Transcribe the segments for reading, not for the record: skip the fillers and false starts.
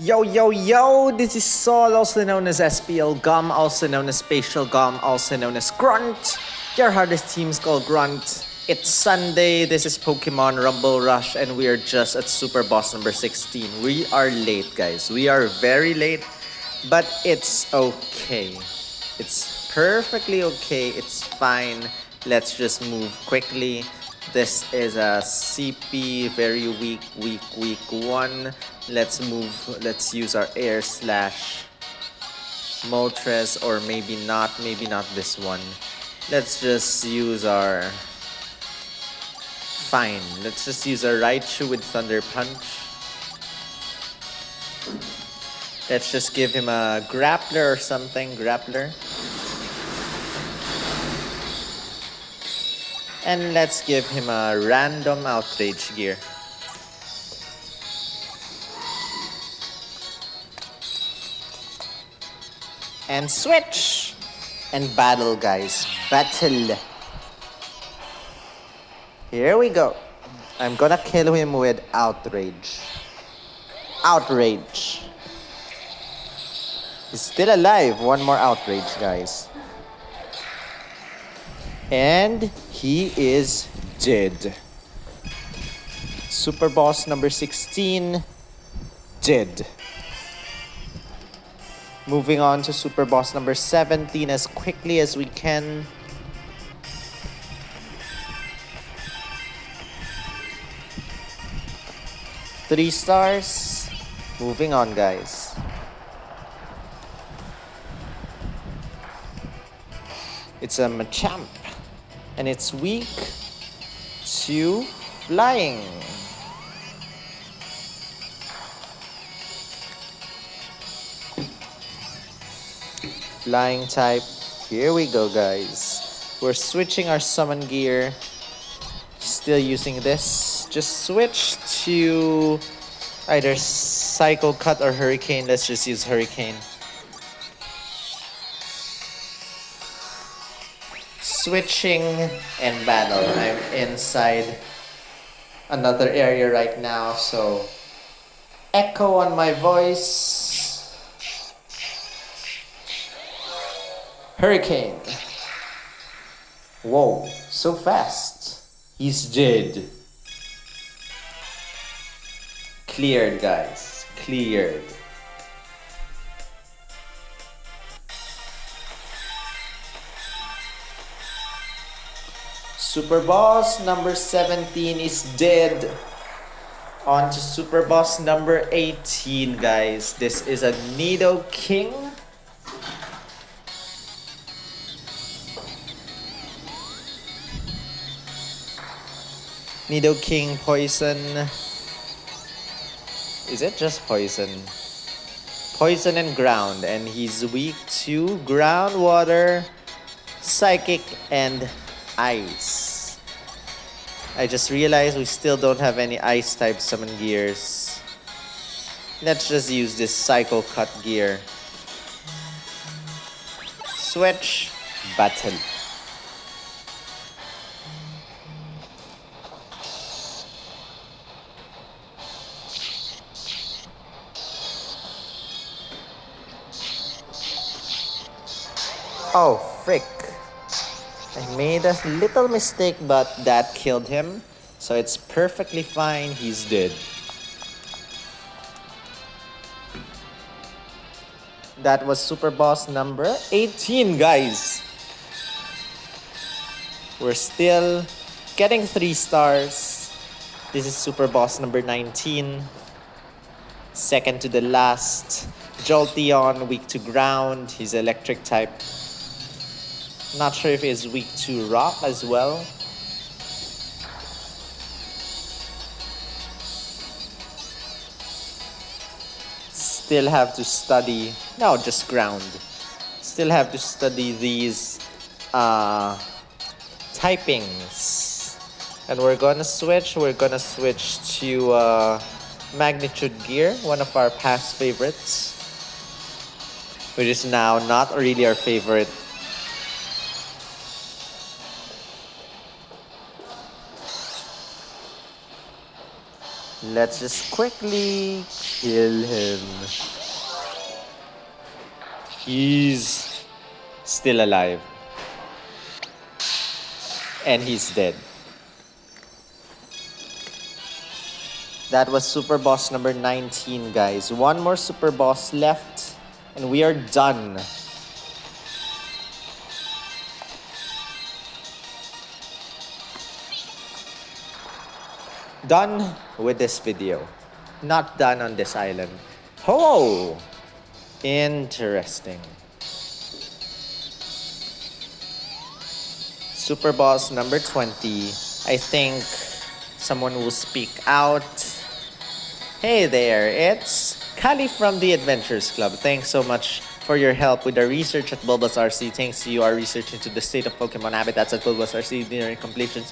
Yo, yo, yo, this is Sol, also known as SPL Gum, also known as Spatial Gum, also known as Grunt. Your hardest team's called Grunt. It's Sunday, this is Pokemon Rumble Rush, and we are just at Super Boss number 16. We are late, guys. We are very late, but it's okay. It's perfectly okay. It's fine. Let's just move quickly. This is a CP, very weak 1. Let's use our Air Slash Moltres, or maybe not this one. Let's just use our... Fine, let's just use our Raichu with Thunder Punch. Let's just give him a Grappler or something, Grappler. And let's give him a random Outrage gear. And switch! And battle, guys. Battle! Here we go. I'm gonna kill him with Outrage. Outrage! He's still alive. One more Outrage, guys. And he is dead. Super Boss number 16, dead. Moving on to Super Boss number 17 as quickly as we can. Three stars. Moving on, guys. It's a Machamp. And it's weak to flying. Flying type. Here we go, guys. We're switching our summon gear. Still using this. Just switch to either Cycle Cut or Hurricane. Let's just use Hurricane. Switching and battle. I'm inside another area right now, so echo on my voice. Hurricane. Whoa, so fast. He's dead. Cleared, guys. Cleared. Super Boss number 17 is dead. On to Super Boss number 18, guys. This is a Nidoking. Nidoking Poison. Is it just Poison? Poison and Ground. And he's weak to Ground, Water, Psychic, and Ice. I just realized we still don't have any Ice type summon gears. Let's just use this Cycle Cut gear. Switch. Battle. Oh, frick. I made a little mistake, but that killed him. So it's perfectly fine. He's dead. That was Super Boss number 18, guys. We're still getting 3 stars. This is Super Boss number 19. Second to the last. Jolteon, weak to ground. He's electric type. Not sure if he's weak to rock as well. Still have to study. No, just ground. Still have to study these typings. And we're gonna switch. We're gonna switch to Magnitude Gear, one of our past favorites, which is now not really our favorite. Let's just quickly kill him. He's still alive. And he's dead. That was Super Boss number 19, guys. One more Super Boss left, and we are done. Done with this video. Not done on this island. Oh! Interesting. Super Boss number 20. I think someone will speak out. Hey there, it's Kali from the Adventures Club. Thanks so much for your help with the research at Bulbasaur. Thanks to you, our research into the state of Pokemon habitats at Bulbasaur nearing completion.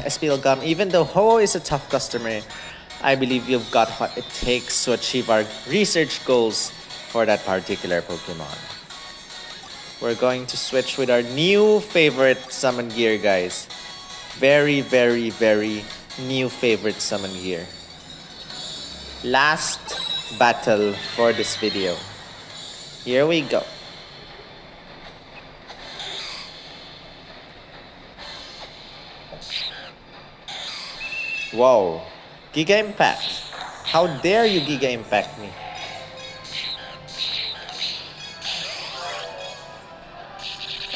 SPL Gum, even though Ho is a tough customer, I believe you've got what it takes to achieve our research goals for that particular Pokemon. We're going to switch with our new favorite summon gear, guys. Very, very, very new favorite summon gear. Last battle for this video. Here we go. Whoa. Giga Impact. How dare you Giga Impact me?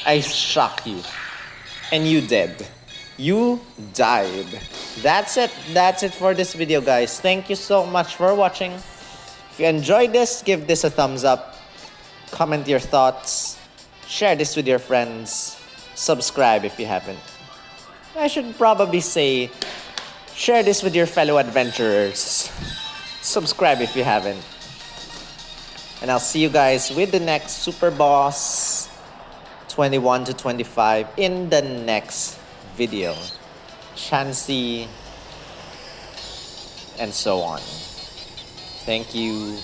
I shock you. And you dead. You died. That's it. That's it for this video, guys. Thank you so much for watching. If you enjoyed this, give this a thumbs up. Comment your thoughts. Share this with your friends. Subscribe if you haven't. I should probably say, share this with your fellow adventurers. Subscribe if you haven't. And I'll see you guys with the next Super Boss 21 to 25 in the next video. Chansey and so on. Thank you.